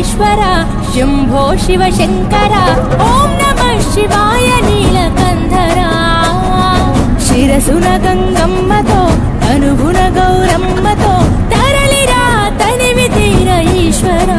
ఈశ్వర శంభో శివ శంకర ఓం నమః శివాయ నీలకంధర శిరసున గంగమ్మతో అనుగుణ గౌరమ్మతో తరలిరా తనివి తీర ఈశ్వర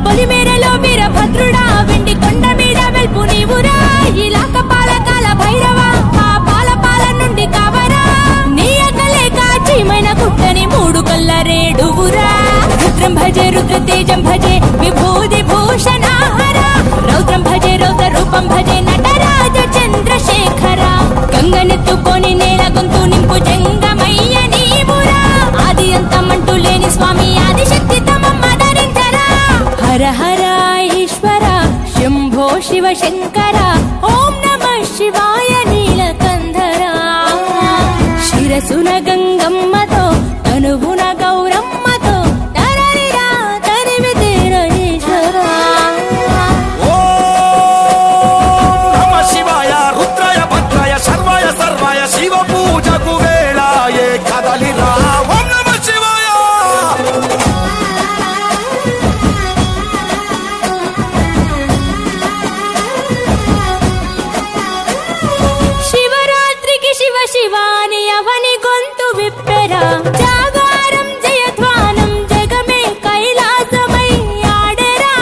పొలిమేరలో వీరభద్రుడా వెండి కొండ మీద వెల్పు నీవురా ఇలాక పాలకాల భైరవ పాపాల పాల నుండి కావరా నీ అకలే కాచిమైన గుట్టని మూడు కల్ల రేడువురా రుద్రం భజే రుద్ర తేజం భజే విభూది భూషణాహర రౌద్రం భజే రౌద్ర రూపం భజే నటరాజ చంద్రశేఖర గంగనెత్తుకొని నేల గొంతు నింపు జంగమయ్య నీవురా ఆది అంతమంటూ లేని స్వామి ఆదిశక్తి తమమ్మ ధరించరా హర హర ఈశ్వర శంభో శివ శంకర ఓం నమః శివాయ నీలకంధర శిరసున గంగమ్మతో తనువున గౌరమ్మతో తరలిరా తనివి తీర ఈశ్వర నమ శివాయ రుద్రాయ భద్రాయ సర్వాయ సర్వాయ శివ పూజకు వేళాయే కదలిరా ఓం నమ శివాయ శివరాత్రికి శివ శివాని అవని గొంతు విప్పెరా జాగారం జయధ్వానం జగమే కైలాసమై ఆడెరా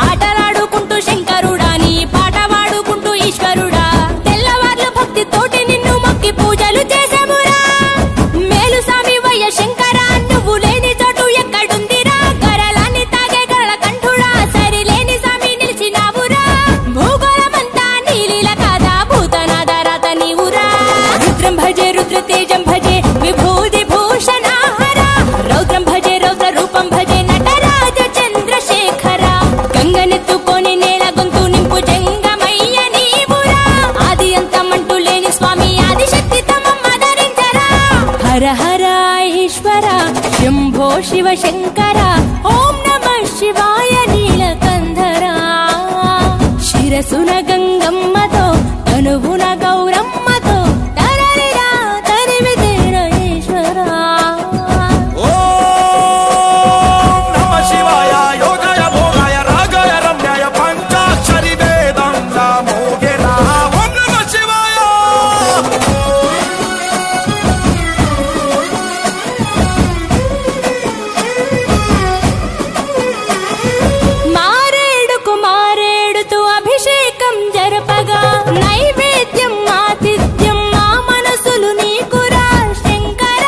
ఆటలాడుకుంటూ శంకరుడా నీ పాట వాడుకుంటూ ఈశ్వరుడా తెల్లవార్లు భక్తి తోటి నిన్ను మొక్కి పూజలు చేసామురా మేలు సామి వయ్య శంకర నువ్వు లేని చోటు ఎక్కడుందిరా గరలాన్ని తాగే గరళ కంఠుడా సరిలేని సామి నిలిచినావురా భూగోళమంతా నీలీల కాదా భూతనాద రాత నీవురా రుద్రం భజే రుద్ర తేజం భజే విభూది భూషణాహర రౌద్రం భజే రౌద్ర రూపం భజే నటరాజ చంద్రశేఖర గంగనెత్తుకొని నేల గొంతు నింపు జంగమయ్య నీవురా ఆది అంతమంటూ లేని స్వామి ఆదిశక్తి తమమ్మ ధరించరా హర హర ఈశ్వర శంభో శివ శంకర ఓం నమః శివాయ నీలకంధర శిరసున గంగమ్మతో తనువున గౌరమ్మతో తరలిరా తనివి తీర ఈశ్వర ఓం నమ శివాయ యోగాయ భోగాయ రాగాయ రమ్యాయ పంచాక్షరి వేదంగా మోగెరా ఓం నమ శివాయ మారేడుకు మారేడుతూ అభిషేకం జరపగా నైవేద్యం ఆతిథ్యం మా మనసులు నీకురా శంకర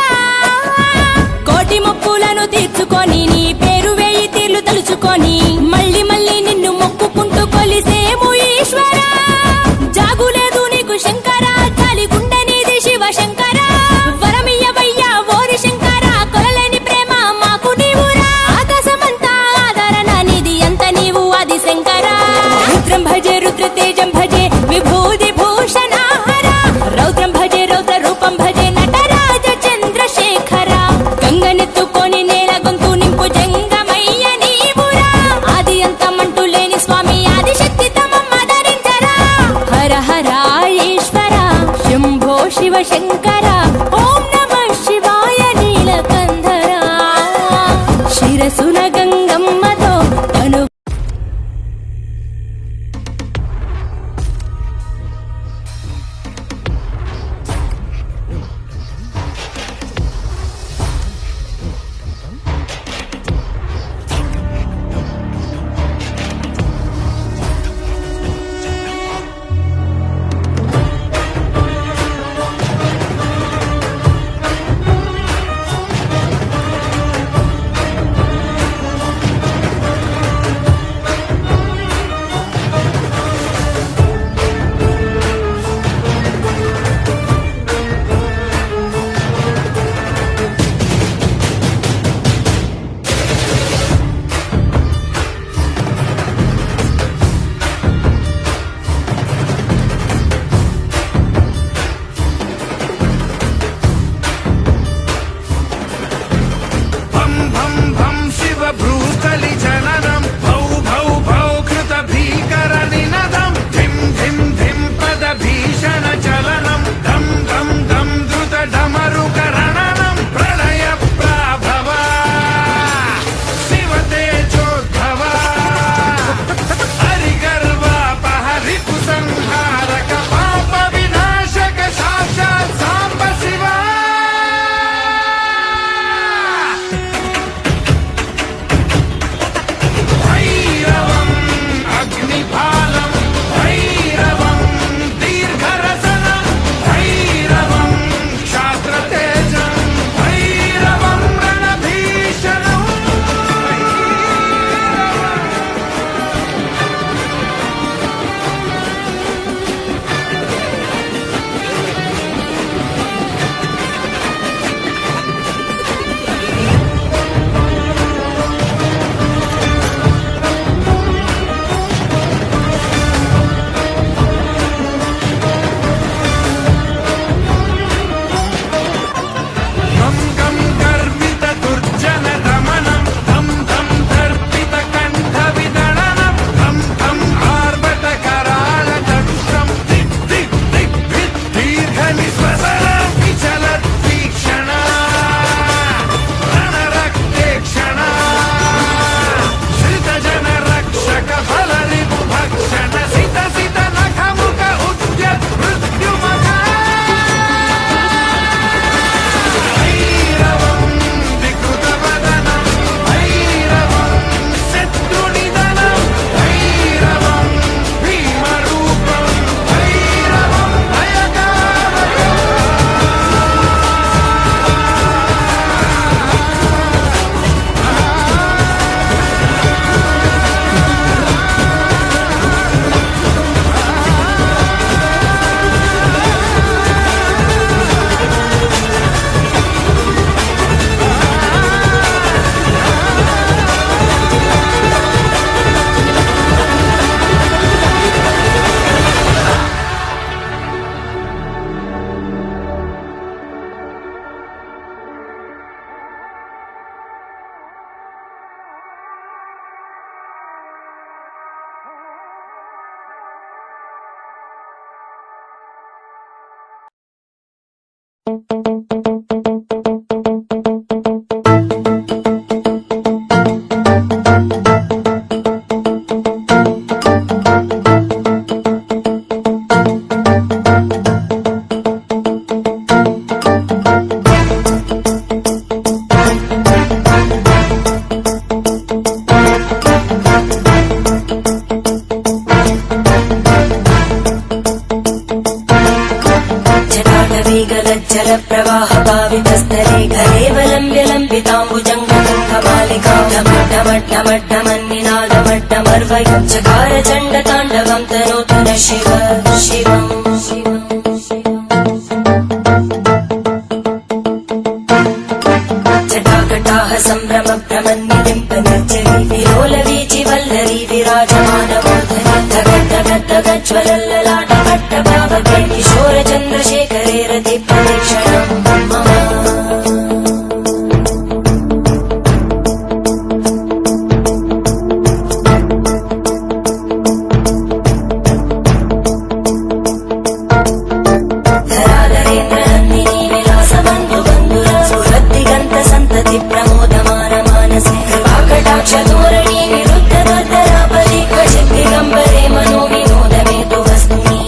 కోటి మొక్కులను తీర్చుకొని నీ పేరు వేయి తీర్లు తలుచుకొని మళ్ళీ మళ్ళీ నిన్ను మొక్కుకుంటూ కొలిసేము ఈశ్వర జాగులేదు నీకు శంకర జాలి గుండె నీది శివ శంకర వరమియ్యవయ్యా ఓరి శంకర కొలలేని ప్రేమ మాకు నీవురా ఆకాశమంతా ఆదరణ నీది అంత నీవు ఆది శంకర రుద్రం భజే రుద్ర తేజం భజే విభూది భూషణాహర రౌద్రం భజే రౌద్ర రూపం భజే నటరాజ చంద్రశేఖర గంగనెత్తుకొని నేల గొంతు నింపు జంగమయ్య నీవురా ఆది అంతమంటూ లేని స్వామి ఆదిశక్తి తమమ్మ ధరించరా హర హర ఈశ్వర శంభో శివ శంకర ఓం నమః శివాయ నీలకంధర శిరసున గంగమ్మతో తను प्रवाहभावितस्तरे घरेवलम्ब्यलम्बिताम्बुजङ्गमन्निनादमट्टमर्वयं चकार चण्डताण्डवं तनोतु न शिव शिवम् जटाकटाः सम्भ्रम भ्रमन्निलिम्पनर्जरी विलोलवीचि वल्लरी विराजमानमूर्धनि धगद्धगद्धगज्ज्वलल्ललाटभट्टभावके किशोरचन्द्रशेखरे रति प्रदक्षिणम् मम धराधरेन्द्रनन्दिनी विलासबन्धुबन्धुरा सुहृद्दिगन्त सन्तति प्रमोदमान मानसे कृपाकटाक्षधोरणी निरुद्धदर्दरापदि क्वचिद्दिगम्बरे मनो विनोदमेतु वस्तुनि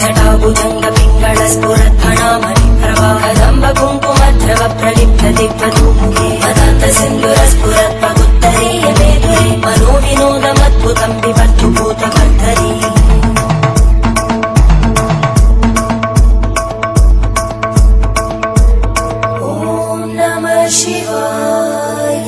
जटाभुजङ्ग पिङ्गळ स्फुरद्भणामणि प्रवाहदम्ब कुङ्कुमद्रव प्रलिप्त दिग्वधूमुखे मदान्त सिन्धुर स्फुरत् पगुत्तरीय मेधुरे मनो विनोदमद्भुतं विवर्तु भूतकर्तरी ॐ नमः शिवाय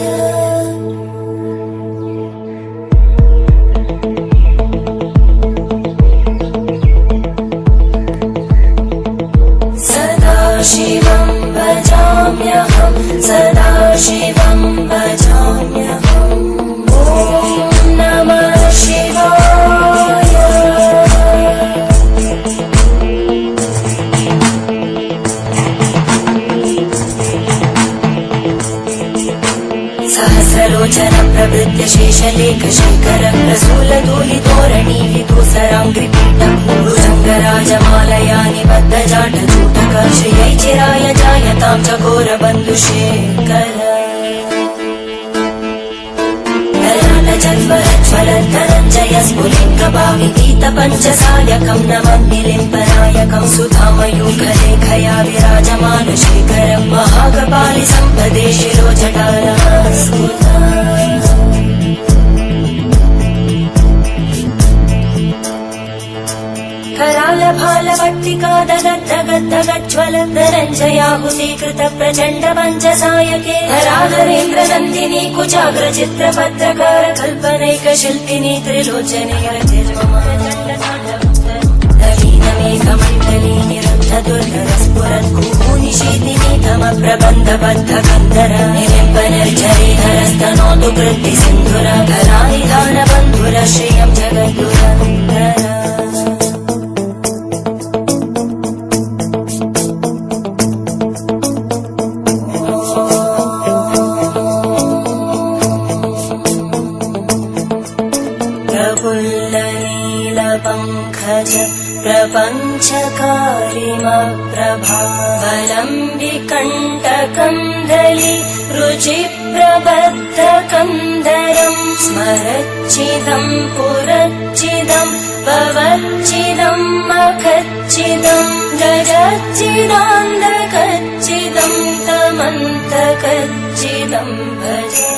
सदा शिवं भजाम्यहं सदा शिवं भजाम्यहम् ॐ नमः शिवाय सहस्रलोचन प्रवृत्य शेषलेख शेखर प्रसूलधूलितोरणी विधूसराङ्घ्रिपीठम् भुजङ्गराजमालया निबद्धजाटचूटक श्रियै चिराय जायतां चकोरबन्धुशेखर ललाटजन्मरज्ज्वलद्धनञ्जय स्फुलिङ्गभावितीतपञ्चसायकं नमन्निलिम्पनायकं सुधामयूखलेखया विराजमानशेखरं महाकपालि सम्पदे शिरोजटालस्फुटम् करालभालभट्टिका दगद्धगद्धगज्ज्वल धनञ्जयाहुतीकृत प्रचण्ड पञ्चसायके धराधरेन्द्रनन्दिनी कुचाग्रचित्रपत्रकार कल्पनैकशिल्पिनी त्रिलोचने दलीनमेघमण्डली निरुद्धदुर्धरस्फुरद्भूनिषेदिनी तमप्रबन्धबद्धकन्धर निलिम्बनिर्झरीधरस्तनोतु कृत्तिसिन्धुर धरानिधानबन्धुर श्रियं जगद्गुरन्दर प्रफुल्लनीलपङ्कज प्रपञ्चकारिमप्रभावलम्बिकण्टकं दली रुचिप्रबद्धकन्धरं स्मरच्चिदं पुरच्चिदं भवच्चिदं मखच्चिदं गजच्चिदान्धकच्चिदं तमन्तकच्चिदं भजे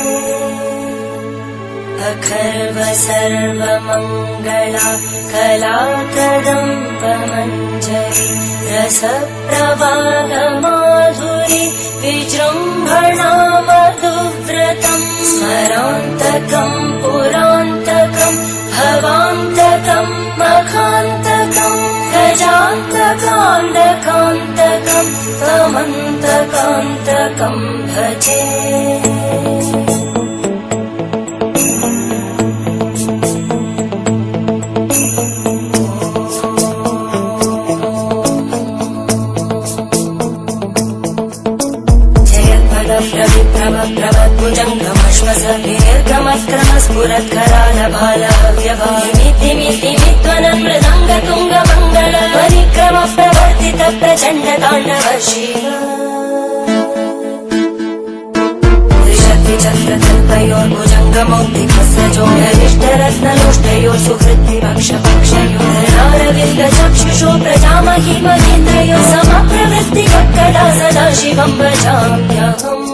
अखर्व सर्वमङ्गला कलाकदम्बमञ्जरी रसप्रवाहमाधुरी विजृम्भणा मधुव्रतं स्मरान्तकं पुरान्तकं भवान्तकं मखान्तकं गजान्तकान्तकान्तकं त्वमन्तकान्तकं भजे प्रभुजङ्गमश्वस दीर्घम विक्रम स्फुरत्कराल भाल व्यभामिति मिति विद्वनं मृदङ्ग तुङ्ग मङ्गल परिक्रम प्रवर्तित प्रचण्ड ताण्डव शिव चक्रतल्पयोर्भुजङ्गमौक्तिकस्रजोढरिष्टरत्नलोष्टयोः सुहृद्विपक्षपक्षयोरविन्द चक्षुषो प्रजामहि महेन्द्रयो समप्रवृत्तिवक्कटा सदा शिवं भजाम्यहम्